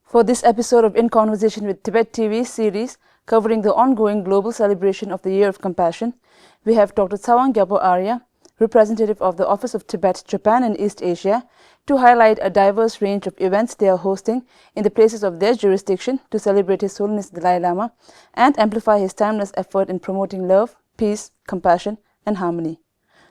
For this episode of In Conversation with Tibet TV series covering the ongoing global celebration of the Year of Compassion, we have Dr. Tsewang Gyalpo Arya, representative of the Office of Tibet, Japan and East Asia, to highlight a diverse range of events they are hosting in the places of their jurisdiction to celebrate His Holiness Dalai Lama and amplify his timeless effort in promoting love, peace, compassion and harmony.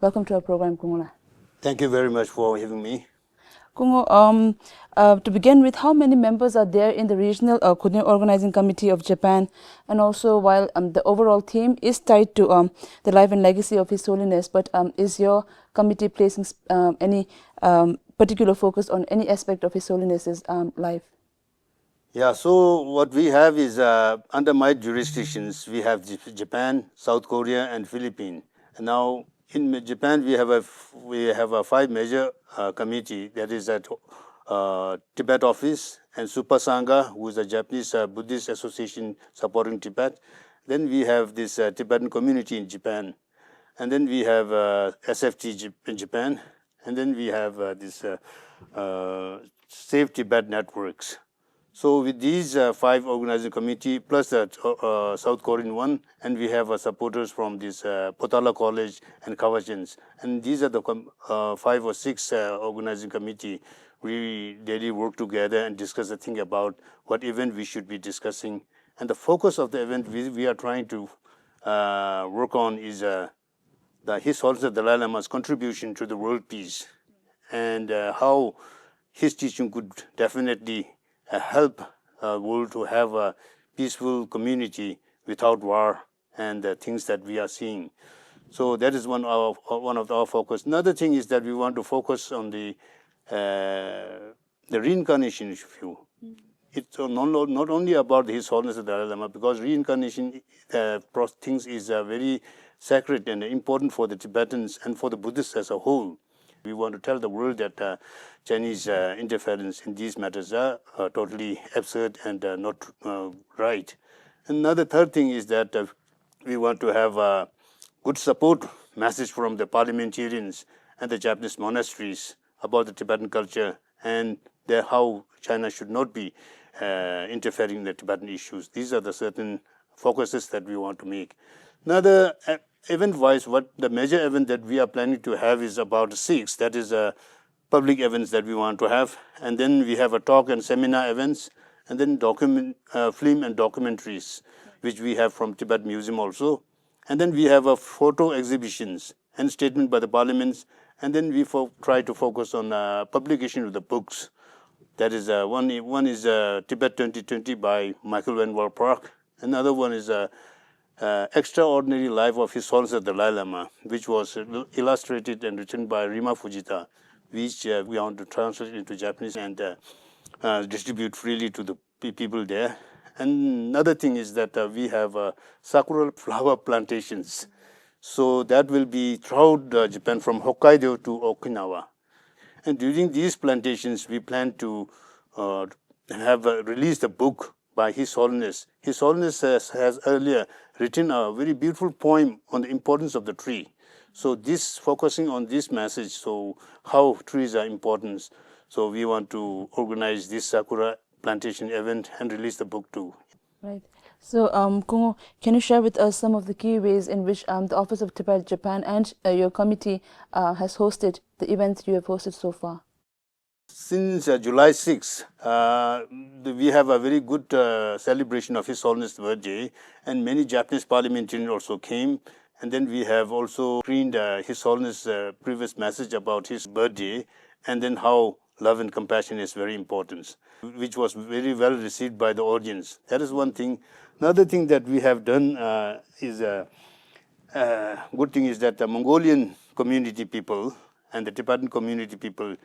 Welcome to our program, Kungola. Thank you very much for having me. Kungo, to begin with, how many members are there in the Regional Organizing Committee of Japan? And also, while the overall theme is tied to the life and legacy of His Holiness, but is your committee placing any particular focus on any aspect of His Holiness's life? Yeah, so what we have is under my jurisdictions, we have Japan, South Korea, and Philippines. And now in Japan, we have a five major committee. That is at Tibet Office and Supa Sangha, who is a Japanese Buddhist association supporting Tibet. Then we have this Tibetan community in Japan, and then we have SFT in Japan, and then we have this Save Tibet networks. So with these five organizing committee plus the South Korean one, and we have supporters from this Potala College and Kawachins. And these are the 5 or 6 organizing committee. We daily work together and discuss the thing about what event we should be discussing. And the focus of the event we are trying to work on is His Holiness Dalai Lama's contribution to the world peace, and how his teaching could definitely help the world to have a peaceful community without war and the things that we are seeing. So that is one of our focus. Another thing is that we want to focus on the reincarnation issue. It's not only about His Holiness Dalai Lama, because reincarnation things is very sacred and important for the Tibetans and for the Buddhists as a whole. We want to tell the world that Chinese interference in these matters are totally absurd and not right. Another third thing is that we want to have a good support message from the parliamentarians and the Japanese monasteries about the Tibetan culture and how China should not be interfering in the Tibetan issues. These are the certain focuses that we want to make. Another event-wise, what the major event that we are planning to have is about 6. That is public events that we want to have. And then we have a talk and seminar events, and then film and documentaries, which we have from Tibet Museum also. And then we have photo exhibitions and statement by the parliaments. And then we try to focus on publication of the books. That is one is Tibet 2020 by Michael Van Wall Park. Another one is Extraordinary Life of His Holiness Dalai Lama, which was illustrated and written by Rima Fujita, which we want to translate into Japanese and distribute freely to the people there. And another thing is that we have sakura flower plantations. So that will be throughout Japan from Hokkaido to Okinawa. And during these plantations, we plan to have released a book by His Holiness. His Holiness has earlier written a very beautiful poem on the importance of the tree. So this focusing on this message, so how trees are important. So we want to organize this Sakura plantation event and release the book too. Right. So, Kungo, can you share with us some of the key ways in which the Office of Tibet, Japan and your committee has hosted the events you have hosted so far? Since July 6, we have a very good celebration of His Holiness' birthday, and many Japanese parliamentarians also came. And then we have also screened His Holiness' previous message about his birthday, and then how love and compassion is very important, which was very well received by the audience. That is one thing. Another thing that we have done is good thing is that the Mongolian community people and the Tibetan community people,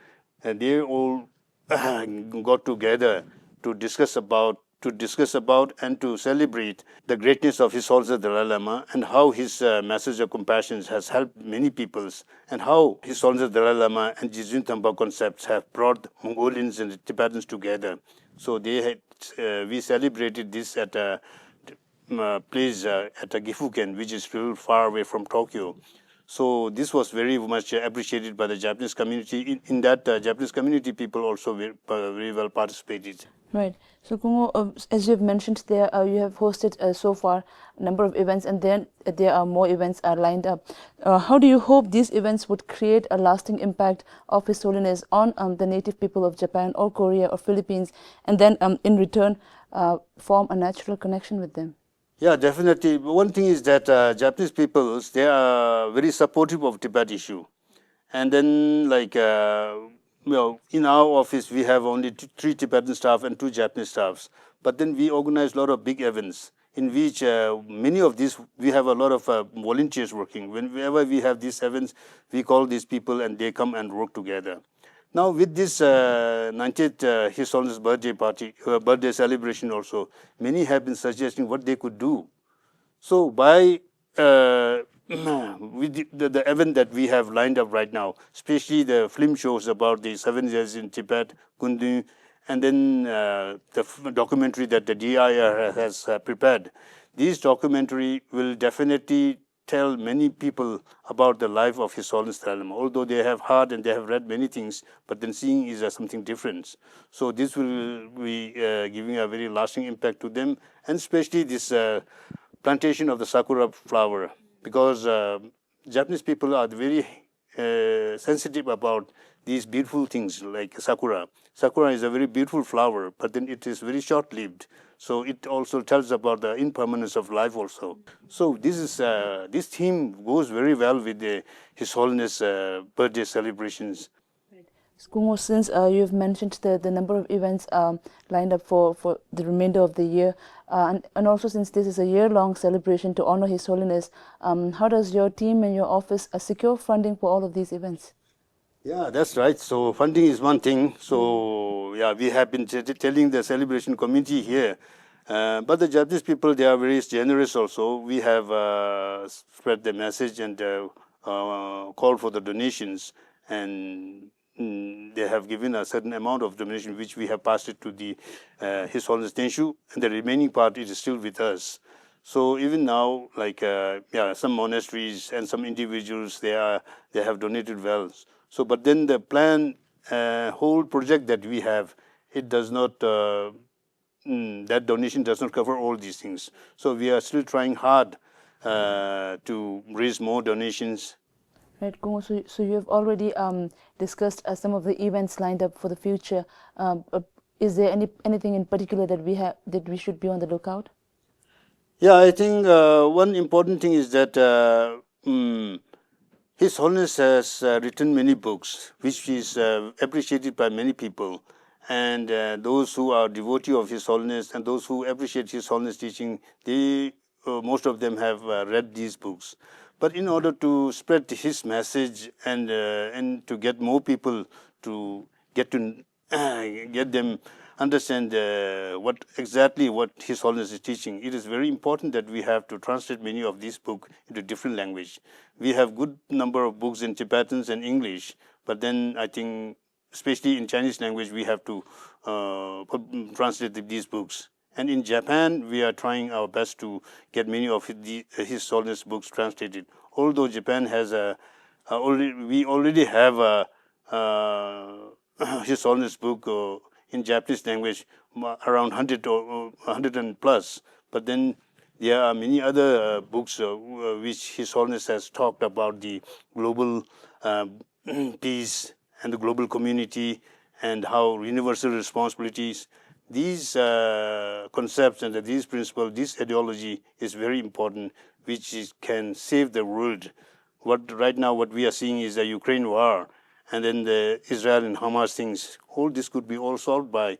they all got together to discuss about and to celebrate the greatness of His Holiness Dalai Lama and how his message of compassion has helped many peoples, and how His Holiness Dalai Lama and Jizun Thamba concepts have brought Mongolians and the Tibetans together. So we celebrated this at a place at a Gifuken, which is still far away from Tokyo. So this was very much appreciated by the Japanese community. In that Japanese community, people also very well participated. Right. So, Kungo, as you have mentioned there, you have hosted so far a number of events, and then there are more events lined up. How do you hope these events would create a lasting impact of His Holiness on the native people of Japan or Korea or Philippines, and then in return form a natural connection with them? Yeah, definitely. One thing is that Japanese peoples, they are very supportive of Tibet issue. And then, like, in our office, we have only three Tibetan staff and two Japanese staffs. But then we organize a lot of big events in which many of these, we have a lot of volunteers working. Whenever we have these events, we call these people and they come and work together. Now, with this 90th His Holiness birthday party, birthday celebration also, many have been suggesting what they could do. So by with the event that we have lined up right now, especially the film shows about the 7 years in Tibet, Kundu, and then the documentary that the DIR has prepared, these documentary will definitely tell many people about the life of His Holiness Dalai Lama. Although they have heard and they have read many things, but then seeing is something different. So this will be giving a very lasting impact to them, and especially this plantation of the sakura flower, because Japanese people are very sensitive about these beautiful things like sakura. Sakura is a very beautiful flower, but then it is very short-lived. So it also tells about the impermanence of life also. So this theme goes very well with His Holiness birthday celebrations. Kungo, since you've mentioned the number of events lined up for the remainder of the year, and also since this is a year-long celebration to honor His Holiness, how does your team and your office secure funding for all of these events? Yeah, that's right. So funding is one thing. So yeah, we have been telling the celebration committee here, but the Japanese people, they are very generous also. We have spread the message and called for the donations, and they have given a certain amount of donation, which we have passed it to the His Holiness Tenshu, and the remaining part is still with us. So even now, like some monasteries and some individuals, they have donated well. So, but then the plan, whole project that we have, it does not. That donation does not cover all these things. So we are still trying hard to raise more donations. Right, Kungo, so you have already discussed some of the events lined up for the future. Is there anything in particular that we should be on the lookout? Yeah, I think one important thing is that His Holiness has written many books, which is appreciated by many people. And those who are devotee of His Holiness and those who appreciate His Holiness teaching, they most of them have read these books. But in order to spread His message and to get more people to get them understand what His Holiness is teaching, it is very important that we have to translate many of these books into different language. We have good number of books in Tibetans and English, but then I think, especially in Chinese language, we have to translate these books. And in Japan, we are trying our best to get many of His Holiness books translated. Although Japan has we already have His Holiness book in Japanese language around 100 or 100 and plus. But then there are many other books which His Holiness has talked about the global peace and the global community and how universal responsibilities. These concepts and these principles, this ideology is very important, which can save the world. Right now what we are seeing is the Ukraine war, and then the Israel and Hamas things. All this could be all solved by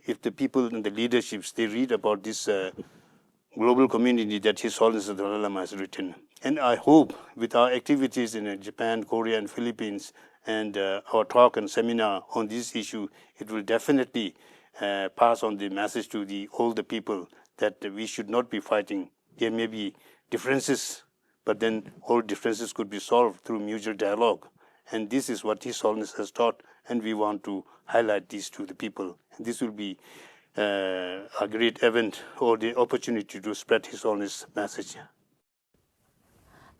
if the people and the leaderships, they read about this global community that His Holiness the Dalai Lama has written. And I hope with our activities in Japan, Korea, and Philippines, and our talk and seminar on this issue, it will definitely pass on the message to all the people that we should not be fighting. There may be differences, but then all differences could be solved through mutual dialogue. And this is what His Holiness has taught, and we want to highlight this to the people. And this will be a great event or the opportunity to spread His Holiness message.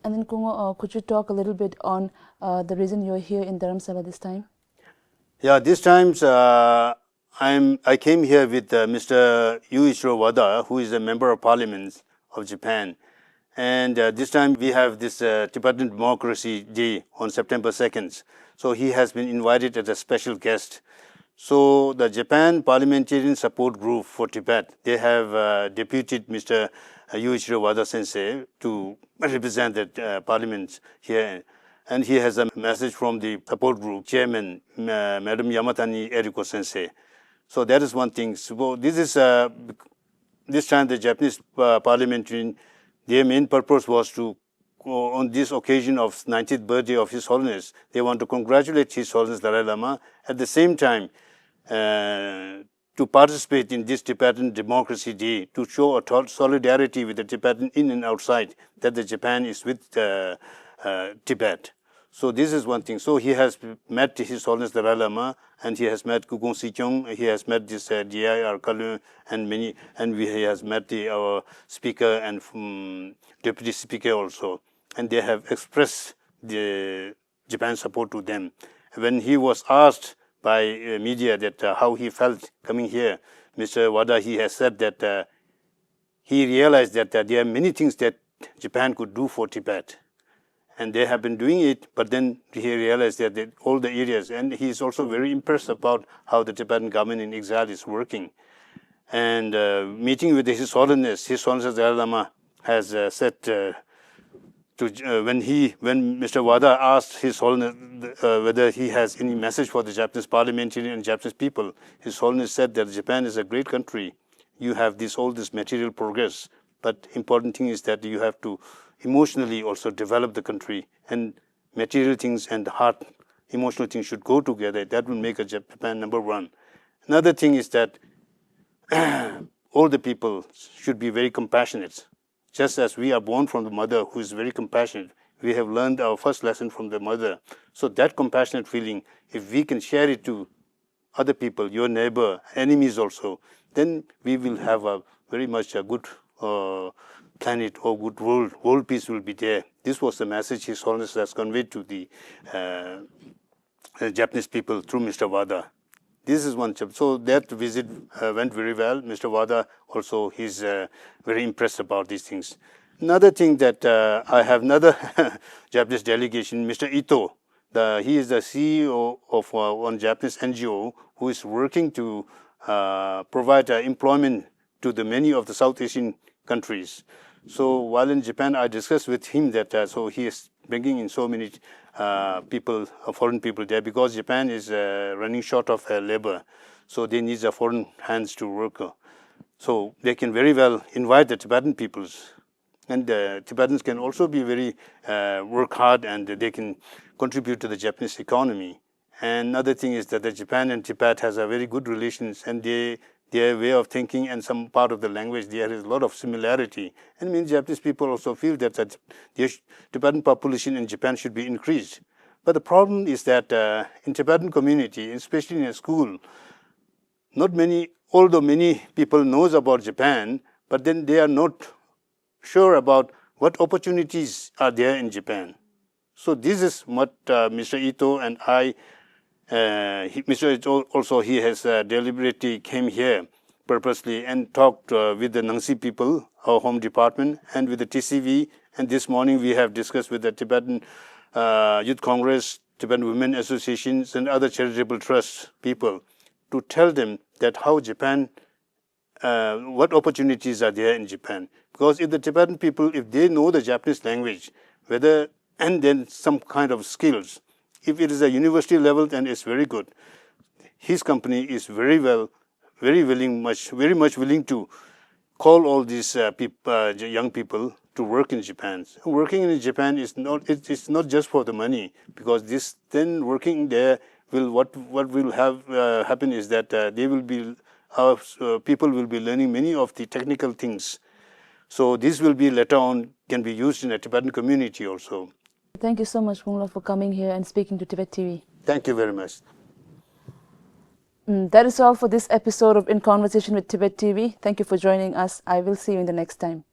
And then, Kungo, could you talk a little bit on the reason you're here in Dharamshala this time? Yeah, this time I came here with Mr. Yuichiro Wada, who is a member of Parliament of Japan. And this time we have this Tibetan Democracy Day on September 2nd. So he has been invited as a special guest. So the Japan Parliamentarian Support Group for Tibet, they have deputed Mr. Yuichiro Wada Sensei to represent the Parliament here. And he has a message from the support group chairman, Madam Yamatani Eriko Sensei. So that is one thing. So this is this time the Japanese parliamentarian, their main purpose was to, on this occasion of 90th birthday of His Holiness, they want to congratulate His Holiness Dalai Lama. At the same time, to participate in this Tibetan Democracy Day, to show a solidarity with the Tibetan in and outside, that the Japan is with Tibet. So this is one thing. So he has met His Holiness Dalai Lama, and he has met Kugon Sikyong, he has met this D.I.R. Kalu, and many, and he has met our speaker and deputy speaker also. And they have expressed the Japan's support to them. When he was asked by media that how he felt coming here, Mr. Wada, he has said that he realized that there are many things that Japan could do for Tibet. And they have been doing it, but then he realized that all the areas, and he is also very impressed about how the Tibetan government in exile is working. And meeting with His Holiness Dalai Lama has said when Mr. Wada asked His Holiness whether he has any message for the Japanese parliamentarian and Japanese people, His Holiness said that Japan is a great country. You have all this material progress, but important thing is that you have to emotionally also develop the country, and material things and heart, emotional things should go together. That will make Japan number one. Another thing is that all the people should be very compassionate. Just as we are born from the mother who is very compassionate, we have learned our first lesson from the mother. So that compassionate feeling, if we can share it to other people, your neighbor, enemies also, then we will have a very much a good planet or good world peace will be there. This was the message His Holiness has conveyed to the Japanese people through Mr. Wada. This is one chapter. So that visit went very well. Mr. Wada also, he's very impressed about these things. Another thing that I have another Japanese delegation, Mr. Ito. He is the CEO of one Japanese NGO who is working to provide employment to the many of the South Asian countries. So while in Japan, I discussed with him that so he is bringing in so many people, foreign people there, because Japan is running short of labor. So they need foreign hands to work. So they can very well invite the Tibetan peoples. And the Tibetans can also be very work hard, and they can contribute to the Japanese economy. And another thing is that the Japan and Tibet has a very good relations, and their way of thinking and some part of the language, there is a lot of similarity. And many Japanese people also feel that the Tibetan population in Japan should be increased. But the problem is that in Tibetan community, especially in a school, although many people knows about Japan, but then they are not sure about what opportunities are there in Japan. So this is what Mr. Ito and I, Mr. Ito also, he has deliberately came here purposely and talked with the Nangsi people, our home department, and with the TCV. And this morning we have discussed with the Tibetan Youth Congress, Tibetan Women Associations, and other charitable trust people to tell them that how Japan, what opportunities are there in Japan. Because if the Tibetan people, if they know the Japanese language, and then some kind of skills, if it is a university level, then it's very good. His company is very much willing to call all these young people to work in Japan. Working in Japan is it's not just for the money, because then working there what will happen is that our people will be learning many of the technical things. So this will be later on can be used in a Tibetan community also. Thank you so much, Mungla, for coming here and speaking to Tibet TV. Thank you very much. That is all for this episode of In Conversation with Tibet TV. Thank you for joining us. I will see you in the next time.